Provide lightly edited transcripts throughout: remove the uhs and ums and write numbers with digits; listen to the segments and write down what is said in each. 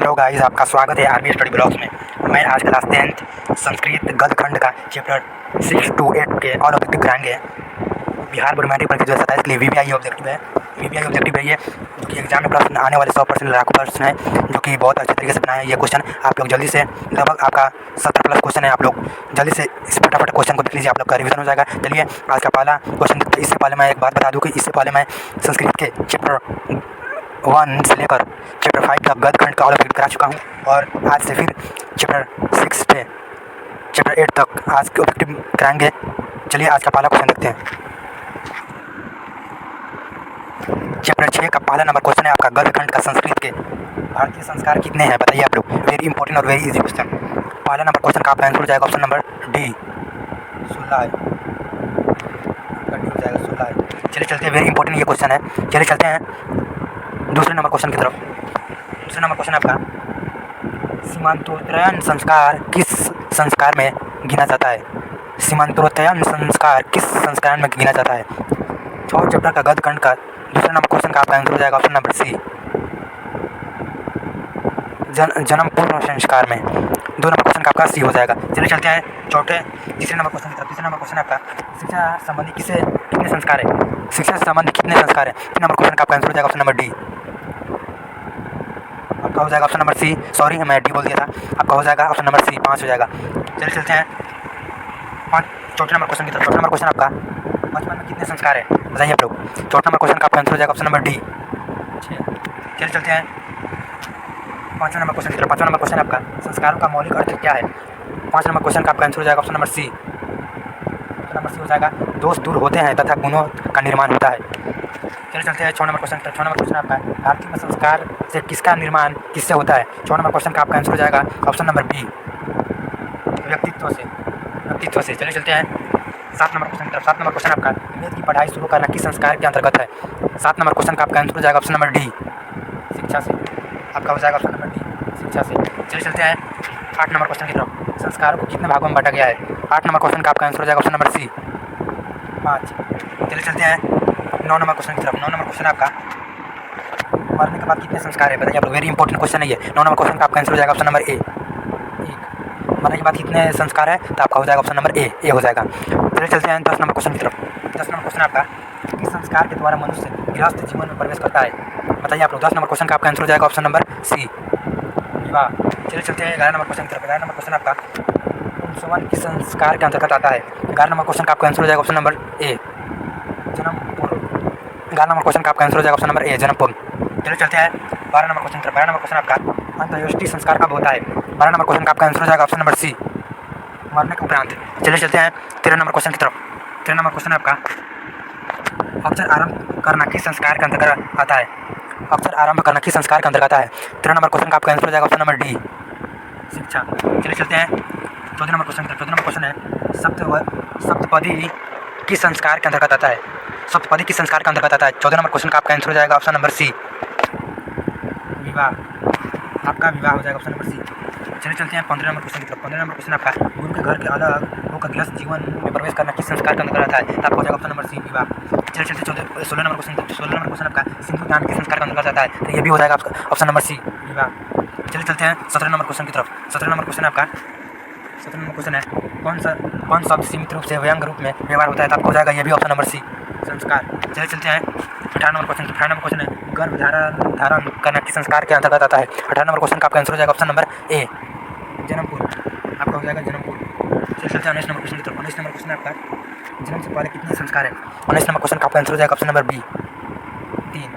Hello guys, आपका स्वागत है आर्मी स्टडी ब्लॉग्स में। मैं आज क्लास 10th संस्कृत गद्य खंड का चैप्टर 6 to 8 के और ऑब्जेक्टिव कराएंगे। बिहार बोर्ड मैट्रिक परीक्षा 2027 के लिए वीवीआई ऑब्जेक्टिव है। वीवीआई ऑब्जेक्टिव है ये, जो कि एग्जाम में प्रश्न आने वाले 100% लड़ाकू प्रश्न है, जो कि बहुत अच्छे तरीके से बनाए हैं। ये क्वेश्चन आप लोग जल्दी से, लगभग आपका 70+ क्वेश्चन है, आप लोग जल्दी से इस फटाफट क्वेश्चन को देख लीजिए, आप लोग का रिविजन हो जाएगा। चलिए आज का पहला क्वेश्चन देखते हैं। इससे पहले मैं एक बात बता दूँ कि इससे पहले मैं संस्कृत के चैप्टर 1 से लेकर चैप्टर 5 तक गद्य खंड का ऑब्जेक्टिव करा चुका हूँ, और आज से फिर चैप्टर 6 से चैप्टर 8 तक आज के ऑब्जेक्टिव कराएंगे। चलिए आज का पहला क्वेश्चन देखते हैं। चैप्टर 6 का पहला नंबर क्वेश्चन है आपका, गद्य खंड का संस्कृत के भारतीय संस्कार कितने हैं, बताइए आप लोग। वेरी इंपॉर्टेंट और वेरी इजी क्वेश्चन। पहला नंबर क्वेश्चन का आपका आंसर हो जाएगा ऑप्शन नंबर डी, 16 है। डी हो जाएगा 16 है। चलिए चलते हैं, वेरी इंपॉर्टेंट ये क्वेश्चन है। चलिए चलते हैं दूसरे नंबर क्वेश्चन की तरफ। दूसरा नंबर क्वेश्चन आपका, सीमांतोत्तरन संस्कार किस संस्कार में गिना जाता है? सीमांतोत्तरन संस्कार किस संस्कार में गिना जाता है? 6 चैप्टर का गद्य खंड का दूसरा नंबर क्वेश्चन का आपका आंसर हो जाएगा ऑप्शन नंबर सी, जन्म पूर्ण संस्कार में। 2 नंबर क्वेश्चन का आपका सी हो जाएगा। चलिए चलते हैं तीसरे नंबर क्वेश्चन की तरफ। तीसरा नंबर क्वेश्चन आपका, शिक्षा संबंधी कितने संस्कार है? शिक्षा से संबंधित कितने संस्कार है? 3 नंबर क्वेश्चन का आपका आंसर हो जाएगा ऑप्शन नंबर डी, आपका हो जाएगा ऑप्शन नंबर सी। सॉरी, मैं डी बोल दिया था, आपका हो जाएगा ऑप्शन नंबर सी, 5 हो जाएगा। चलिए चलते हैं चौथे नंबर क्वेश्चन की तरफ। चौथा नंबर क्वेश्चन आपका, बचपन में कितने संस्कार है, बताइए आप लोग। चौथा नंबर क्वेश्चन का आपका आंसर हो जाएगा ऑप्शन नंबर डी, 6। चलिए चलते हैं 5वें नंबर क्वेश्चन की तरफ। 5वां नंबर क्वेश्चन आपका, संस्कारों का मौलिक अर्थ क्या है? 5 नंबर क्वेश्चन का आपका आंसर हो जाएगा option number c, option number c हो जाएगा, दोष दूर होते हैं तथा गुणों का निर्माण होता है। चलिए चलते हैं 6 नंबर क्वेश्चन की तरफ। 6 नंबर क्वेश्चन आपका, भारतीय में संस्कार से किसका निर्माण किससे होता है? 6 नंबर क्वेश्चन का आपका आंसर हो जाएगा ऑप्शन नंबर बी, व्यक्तित्व से। चलिए चलते हैं 7 नंबर क्वेश्चन की तरफ। 7 नंबर क्वेश्चन आपका, वेद की पढ़ाई शुरू करना किस संस्कार के अंतर्गत है? 7 नंबर क्वेश्चन का आपका आंसर हो जाएगा ऑप्शन नंबर डी, शिक्षा से। आपका हो जाएगा ऑप्शन नंबर डी, शिक्षा से। चलिए चलते हैं 8 नंबर क्वेश्चन की तरफ। संस्कारों को कितने भागों में बांटा गया है? 8 नंबर क्वेश्चन का आपका आंसर हो जाएगा ऑप्शन नंबर सी, 5। चलिए चलते हैं 9 नंबर क्वेश्चन की तरफ। 9 नंबर क्वेश्चन आपका, मरने के बाद कितने संस्कार है, बताइए आप लोग। वेरी इंपॉर्टेंट क्वेश्चन है ये। 9 नंबर क्वेश्चन का आपका आंसर हो जाएगा ऑप्शन नंबर ए, 1। मरने के बाद कितने संस्कार है, तो आपका हो जाएगा ऑप्शन नंबर ए हो जाएगा। चलिए चलते हैं 10 नंबर क्वेश्चन की तरफ। 10 नंबर क्वेश्चन आपका, किस संस्कार के द्वारा मनुष्य गृहस्थ जीवन में प्रवेश करता है, बताइए आप लोग। 10 नंबर क्वेश्चन का आपका आंसर हो जाएगा ऑप्शन नंबर सी, विवाह। चलिए चलते हैं 11 नंबर क्वेश्चन की तरफ। 11 नंबर क्वेश्चन आपका, पुंसवन किस संस्कार के अंतर्गत आता है? 11 नंबर क्वेश्चन का आपका आंसर हो जाएगा ऑप्शन नंबर ए, जन्म पूर्व। 11 नंबर क्वेश्चन का आपका आंसर हो जाएगा ऑप्शन नंबर ए, जन्म पूर्व। चलिए चलते हैं 12 नंबर क्वेश्चन की तरफ। 12 नंबर क्वेश्चन आपका, अंत्येष्टि संस्कार कब होता है? 12 नंबर क्वेश्चन का आपका आंसर हो जाएगा ऑप्शन नंबर सी, मरने के उपरांत। चलिए चलते हैं 13 नंबर क्वेश्चन की तरफ। 13 नंबर क्वेश्चन आपका, अक्षर आरंभ करना किस संस्कार के अंतर्गत आता है? अक्षर आरंभ करना किस संस्कार के अंतर्गत आता है? 13 नंबर क्वेश्चन का आपका आंसर हो जाएगा ऑप्शन नंबर डी, शिक्षा। चलिए चलते हैं 14 नंबर क्वेश्चन की तरफ। 14 नंबर क्वेश्चन है, सप्तपदी किस संस्कार के अंतर्गत आता है? सप्तपदी किस संस्कार के अंतर्गत आता है? 14 नंबर क्वेश्चन का आपका आंसर हो जाएगा ऑप्शन नंबर सी, विवाह। आपका विवाह हो जाएगा ऑप्शन नंबर सी। चलिए चलते हैं 15 नंबर क्वेश्चन की तरफ। 15 नंबर क्वेश्चन आपका, गुरु के घर के अलग होकर गृहस्थ जीवन में प्रवेश करना किस संस्कार के अंतर्गत आता है? तो आपको हो जाएगा ऑप्शन नंबर सी, विवाह। चलिए चलते 16 नंबर क्वेश्चन। 16 नंबर क्वेश्चन आपका, सिंदूर दान किस संस्कार के अंतर्गत आता है? तो ये भी हो जाएगा आपका ऑप्शन नंबर सी, विवाह। चलिए चलते हैं 17 नंबर क्वेश्चन की तरफ। 17 नंबर क्वेश्चन आपका, 17 नंबर क्वेश्चन है, कौन शब्द सीमित रूप से व्यंग रूप में व्यवहार होता है? तो आपको हो जाएगा ये भी ऑप्शन नंबर सी, संस्कार। चलिए चलते हैं 18 नंबर क्वेश्चन। 18 नंबर क्वेश्चन है, गर्भ धारण करना किस संस्कार के अंतर्गत आता है? 18 नंबर क्वेश्चन का आपका आंसर हो जाएगा ऑप्शन नंबर ए, जन्म पूर्व। आपका हो जाएगा जन्म पूर्व। चलिए चलते हैं 19 नंबर क्वेश्चन की तरफ। 19 नंबर क्वेश्चन आपका, जन्म से पहले कितने संस्कार है? 19 नंबर क्वेश्चन का आपका आंसर हो जाएगा ऑप्शन नंबर बी, 3।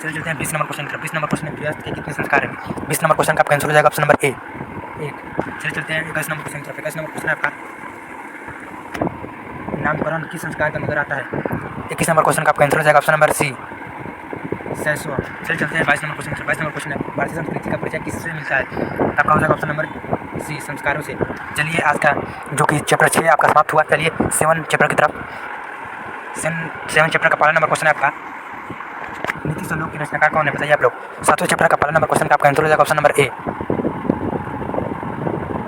चलिए चलते हैं 20 नंबर क्वेश्चन की तरफ। 20 नंबर क्वेश्चन है, गृहस्थ के कितने संस्कार है? 20 नंबर क्वेश्चन का आपका आंसर हो जाएगा ऑप्शन नंबर ए, 1। चलिए चलते हैं 21 नंबर क्वेश्चन की तरफ। 21 नंबर क्वेश्चन आपका, नामकरण किस संस्कार के अंतर्गत आता है? 21 नंबर क्वेश्चन का आपका आंसर हो जाएगा ऑप्शन नंबर सी, सैसवा। चलिए चलते हैं 22 नंबर क्वेश्चन की तरफ। 22 नंबर क्वेश्चन है, भारतीय संस्कृति का परिचय किससे मिलता है? आपका हो जाएगा ऑप्शन नंबर सी, संस्कारों से। चलिए आज का जो कि चैप्टर 6 आपका समाप्त हुआ। चलिए 7 चैप्टर की तरफ। 7 चैप्टर का पहला नंबर क्वेश्चन है आपका, नीति श्लोक की रचनाकार कौन है, बताइए आप लोग। 7वें चैप्टर का पहला नंबर क्वेश्चन का आपका आंसर हो जाएगा ऑप्शन नंबर ए,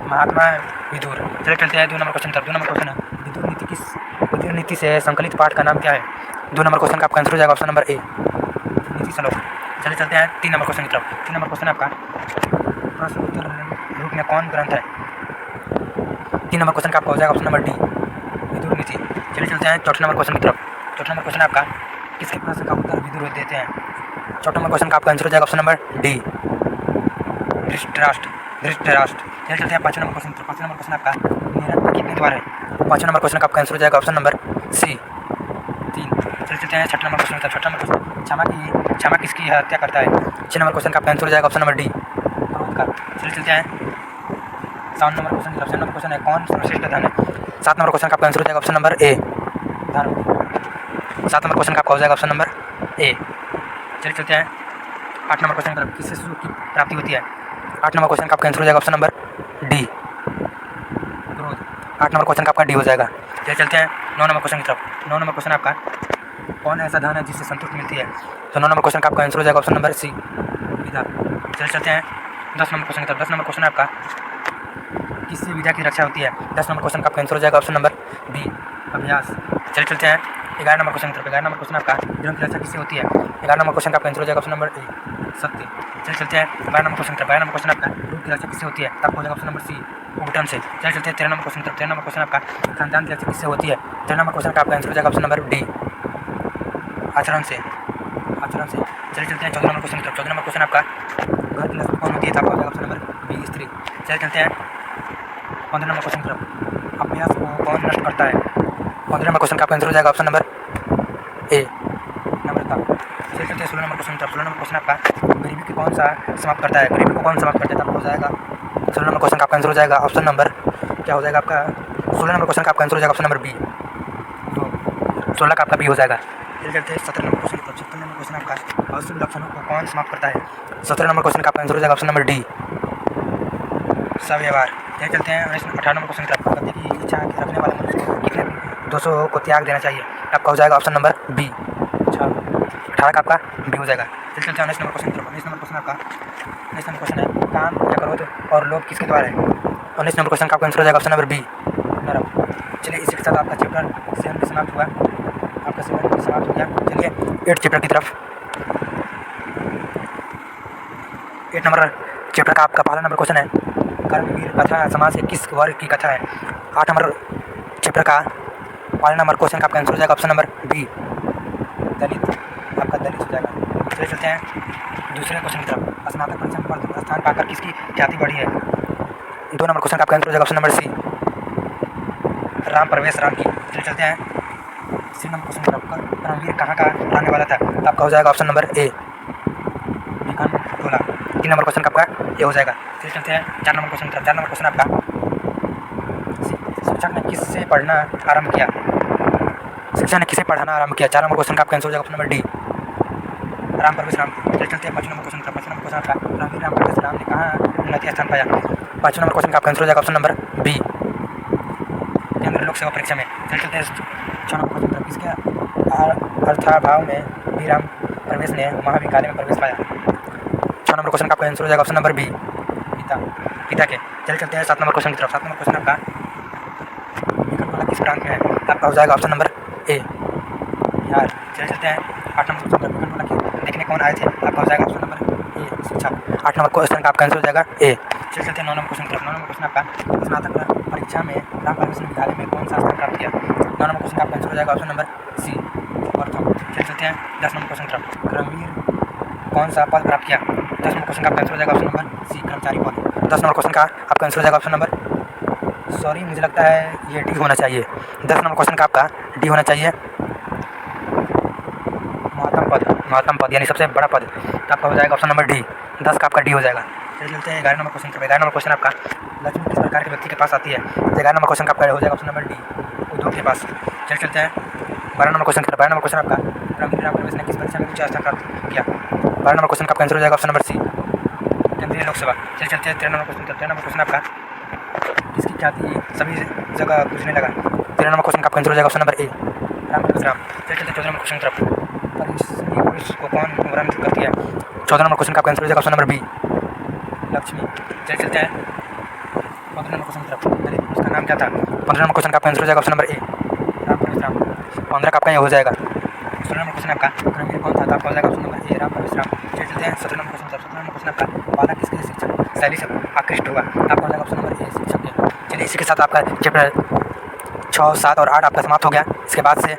महात्मा विदुर। चलिए चलते हैं 2 नंबर क्वेश्चन की तरफ। 2 नंबर क्वेश्चन है, विदुर नीति से संकलित पाठ का नाम क्या है? 2 नंबर क्वेश्चन का आपका आंसर हो जाएगा ऑप्शन नंबर ए, नीति श्लोक। चलिए चलते हैं 3 नंबर क्वेश्चन की तरफ। 3 नंबर क्वेश्चन है आपका, प्रश्न उत्तर रूप में कौन ग्रंथ है? 3 नंबर क्वेश्चन का आपका हो जाएगा ऑप्शन नंबर डी, विदुर नीति। चलिए चलते हैं 4 नंबर क्वेश्चन की तरफ। 4 नंबर क्वेश्चन है आपका, किसके प्रश्न का उत्तर विदुर देते हैं? 4 नंबर क्वेश्चन का आपका आंसर हो जाएगा ऑप्शन नंबर डी, धृतराष्ट्र। चलिए चलते हैं 5 नंबर क्वेश्चन। 5 नंबर क्वेश्चन आपका, मेरठ में कितने द्वार है? 5 नंबर क्वेश्चन का आपका आंसर हो जाएगा ऑप्शन नंबर सी, 3। चलिए चलते हैं 6 नंबर क्वेश्चन की तरफ। 6 नंबर क्वेश्चन, क्षमा किसकी हत्या करता है? 6 नंबर क्वेश्चन का आपका आंसर हो जाएगा ऑप्शन नंबर डी, क्रोध का। चलिए चलते हैं 7 नंबर क्वेश्चन की तरफ। 7 नंबर क्वेश्चन है, कौन सर्वश्रेष्ठ धन है? 7 नंबर क्वेश्चन का आपका आंसर हो जाएगा ऑप्शन नंबर ए, धर्म। 7 नंबर क्वेश्चन का आपका हो जाएगा ऑप्शन नंबर ए। चलिए चलते हैं 8 नंबर क्वेश्चन की तरफ, किससे सुख की प्राप्ति होती है? 8 नंबर क्वेश्चन का आपका आंसर हो जाएगा ऑप्शन नंबर डी, क्रोध। 8 नंबर क्वेश्चन का आपका डी हो जाएगा। चलिए चलते हैं 9 नंबर क्वेश्चन की तरफ। 9 नंबर क्वेश्चन आपका, कौन ऐसा धन है जिससे संतुष्टि मिलती है? तो 9 नंबर क्वेश्चन का आपका आंसर हो जाएगा ऑप्शन नंबर सी, विद्या। चलिए चलते हैं 10 नंबर क्वेश्चन की तरफ। 10 नंबर क्वेश्चन आपका, किससे विद्या की रक्षा होती है? 10 नंबर क्वेश्चन का आपका आंसर हो जाएगा ऑप्शन नंबर बी, अभ्यास। चलिए चलते हैं 11 नंबर क्वेश्चन की तरफ। 11 नंबर क्वेश्चन आपका, धर्म की रक्षा किससे होती है? 11 नंबर क्वेश्चन का आपका आंसर हो जाएगा ऑप्शन नंबर ए, सत्य। चलिए चलते हैं 12 नंबर क्वेश्चन की तरफ। 12 नंबर क्वेश्चन आपका, रूप की रक्षा किससे होती है? आपको हो जाएगा ऑप्शन नंबर सी, उबटन से। चलिए चलते हैं 13 नंबर क्वेश्चन की तरफ। 13 नंबर क्वेश्चन आपका, संतान की रक्षा किससे होती है? 13 नंबर क्वेश्चन का आपका आंसर हो जाएगा ऑप्शन नंबर डी, आचरण से। चलिए चलते हैं 14 नंबर क्वेश्चन की तरफ। 14 नंबर क्वेश्चन आपका, घर की लक्ष्मी कौन होती है? आपका हो जाएगा ऑप्शन नंबर बी, स्त्री। चलिए चलते हैं 15 नंबर क्वेश्चन की तरफ, अभ्यास को कौन नष्ट करता है? 15 नंबर क्वेश्चन का आपका आंसर हो जाएगा ऑप्शन नंबर ए, नम्रता। चलिए चलते हैं 16 नंबर क्वेश्चन की तरफ। 16 नंबर क्वेश्चन आपका, गरीबी को कौन सा समाप्त करता है? गरीबी को कौन समाप्त करता है? आपको हो जाएगा 16 नंबर क्वेश्चन का आपका आंसर हो जाएगा ऑप्शन नंबर, क्या हो जाएगा आपका? 16 नंबर क्वेश्चन का आपका आंसर हो जाएगा ऑप्शन नंबर बी, 16 का आपका बी हो जाएगा। चलिए चलते हैं 17 नंबर क्वेश्चन की तरफ। 17 नंबर क्वेश्चन आपका, अशुभ लक्षणों को कौन समाप्त करता है? 17 नंबर क्वेश्चन का आपका आंसर हो जाएगा ऑप्शन नंबर डी, सव्यवहार। चलिए चलते हैं 18 नंबर क्वेश्चन की तरफ। पति की इच्छा रखने वाले मनुष्य को कितने दोषों को त्याग देना चाहिए? आपका हो जाएगा ऑप्शन नंबर बी, 18 का आपका बी हो जाएगा। चलिए चलते हैं 19 नंबर क्वेश्चन की तरफ। 19 नंबर क्वेश्चन आपका, 19 नंबर क्वेश्चन है, काम या क्रोध और लोभ किसके द्वारा है? 19 नंबर क्वेश्चन का आपका आंसर हो जाएगा ऑप्शन नंबर बी, नरम। चलिए इसी के साथ आपका चैप्टर 7 भी समाप्त हुआ, आपका 7 भी समाप्त हो गया। चलिए 8 चैप्टर की तरफ। 8 नंबर चैप्टर का आपका पहला नंबर क्वेश्चन है, कर्मवीर कथा समाज के किस वर्ग की कथा है? 8 नंबर चैप्टर का पहला नंबर क्वेश्चन का आपका आंसर हो जाएगा ऑप्शन नंबर बी, दलित। आपका दलित हो जाएगा। चलिए चलते हैं दूसरे क्वेश्चन की तरफ। स्नातक परीक्षा में प्रथम स्थान पाकर किसकी ख्याति बढ़ी है? 2 नंबर क्वेश्चन का आपका आंसर हो जाएगा ऑप्शन नंबर सी, राम प्रवेश राम की। चलिए चलते हैं 3 नंबर क्वेश्चन की तरफ। कर्मवीर कहाँ का रहने वाला था? आपका हो जाएगा option number A, Bhikhan Tola. 3 number question का आपका ये हो जाएगा। चलिए चलते हैं 4 नंबर क्वेश्चन की तरफ। 4 नंबर क्वेश्चन आपका, शिक्षक ने किससे पढ़ना आरंभ किया? शिक्षक ने किसे पढ़ाना आरंभ किया? 4 नंबर क्वेश्चन का आपका आंसर हो जाएगा ऑप्शन नंबर डी, राम प्रवेश राम। चलिए चलते हैं 5 नंबर क्वेश्चन का। 5 नंबर क्वेश्चन आपका, कर्मवीर राम प्रवेश राम ने कहाँ उन्नति स्थान पाया? 5 नंबर क्वेश्चन का आपका आंसर हो जाएगा ऑप्शन नंबर बी, केंद्रीय लोक सेवा परीक्षा में। चलिए चलते हैं 6 नंबर क्वेश्चन की तरफ। किसके अर्थाभाव में भी राम प्रवेश ने महाविद्यालय में प्रवेश पाया? 6 नंबर क्वेश्चन का आपका आंसर हो जाएगा ऑप्शन नंबर बी, पिता के। चलिए चलते हैं 7 नंबर क्वेश्चन की तरफ। 7 नंबर क्वेश्चन आपका, भिखनटोला किस प्रांत में है? आपका हो जाएगा ऑप्शन नंबर ए, बिहार। चलिए चलते हैं 8 नंबर क्वेश्चन। भिखनटोला के देखने कौन आए थे? आपका हो जाएगा ऑप्शन नंबर ए, शिक्षक। 8 नंबर क्वेश्चन का आपका आंसर हो जाएगा ए। चलिए चलते हैं 9 नंबर क्वेश्चन की तरफ। 9 नंबर क्वेश्चन आपका, स्नातक परीक्षा में राम प्रवेश ने विद्यालय में कौन सा स्थान प्राप्त किया? 9 नंबर क्वेश्चन का आपका आंसर हो जाएगा ऑप्शन नंबर सी, प्रथम। चलिए चलते हैं 10 नंबर क्वेश्चन की तरफ। कर्मवीर कौन सा पद प्राप्त किया? 10 नंबर क्वेश्चन का आपका आंसर हो जाएगा ऑप्शन नंबर सी, कर्मचारी पद। 10 नंबर क्वेश्चन का आपका आंसर हो जाएगा ऑप्शन नंबर, सॉरी मुझे लगता है ये डी होना चाहिए। 10 नंबर क्वेश्चन का आपका डी होना चाहिए, महत्तम पद यानी सबसे बड़ा पद। आपका हो जाएगा ऑप्शन नंबर डी, 10 का आपका डी हो जाएगा। चलिए चलते हैं 11 नंबर क्वेश्चन की तरफ। 11 नंबर क्वेश्चन आपका, लक्ष्मी किस प्रकार के व्यक्ति के पास आती है? 11 नंबर क्वेश्चन का आपका हो जाएगा ऑप्शन नंबर डी, उद्योग के पास। चलिए चलते हैं 12 नंबर क्वेश्चन की तरफ। 12 नंबर क्वेश्चन आपका, कर्मवीर राम प्रवेश ने किस परीक्षा में उच्च स्थान प्राप्त किया? 12 नंबर क्वेश्चन का आपका आंसर हो जाएगा ऑप्शन नंबर सी, केंद्रीय लोक सेवा। चलिए चलते हैं 13 नंबर क्वेश्चन की तरफ। 13 नंबर क्वेश्चन आपका, किसकी ख्याति सभी जगह पूछने लगा? 13 नंबर क्वेश्चन का आपका आंसर हो जाएगा ऑप्शन नंबर ए, राम प्रवेश राम। चलिए चलते हैं 14 नंबर क्वेश्चन की तरफ। पुरुष को कौन वर्णित करती है? 14 नंबर क्वेश्चन का आपका आंसर हो जाएगा ऑप्शन नंबर बी, लक्ष्मी। चलिए चलते हैं 15 नंबर क्वेश्चन की तरफ। दलित पुरुष का नाम क्या था? 15 नंबर क्वेश्चन का आपका आंसर हो जाएगा ऑप्शन नंबर ए, राम प्रवेश राम। 15 का आपका ये हो जाएगा। 16 नंबर क्वेश्चन आपका क्रम कौन था, तो आपका हो जाएगा option number a Ram Parshuram. चलते हैं 17 नंबर क्वेश्चन। 17 नंबर क्वेश्चन आपका बाला किसके शिक्षक शैली से आकृष्ट हुआ, आपका हो जाएगा ऑप्शन नंबर ए शिक्षक के। चलिए इसी के साथ आपका चैप्टर 6, 7 और 8 आपका समाप्त हो गया। इसके बाद से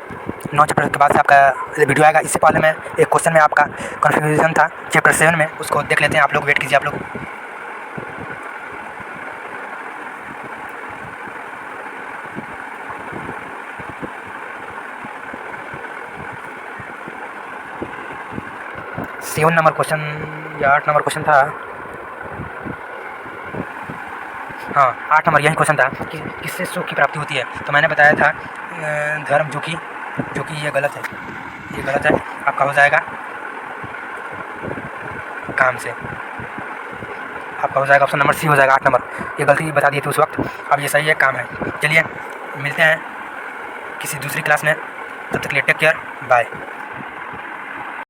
9 चैप्टर के बाद से आपका वीडियो आएगा। इससे पहले मैं एक क्वेश्चन में आपका कन्फ्यूजन था चैप्टर 7 में, उसको देख लेते हैं। आप लोग वेट कीजिए। आप लोग सेवन नंबर क्वेश्चन या 8 नंबर क्वेश्चन था, हाँ 8 नंबर यही क्वेश्चन था कि किससे सुख की प्राप्ति होती है। तो मैंने बताया था धर्म, जो कि ये गलत है, ये गलत है। आपका हो जाएगा काम से, आपका हो जाएगा ऑप्शन नंबर सी हो जाएगा 8 नंबर। ये गलती बता दी थी उस वक्त, अब ये सही है, काम है। चलिए मिलते हैं किसी दूसरी क्लास में, तब तक के लिए टेक केयर, बाय।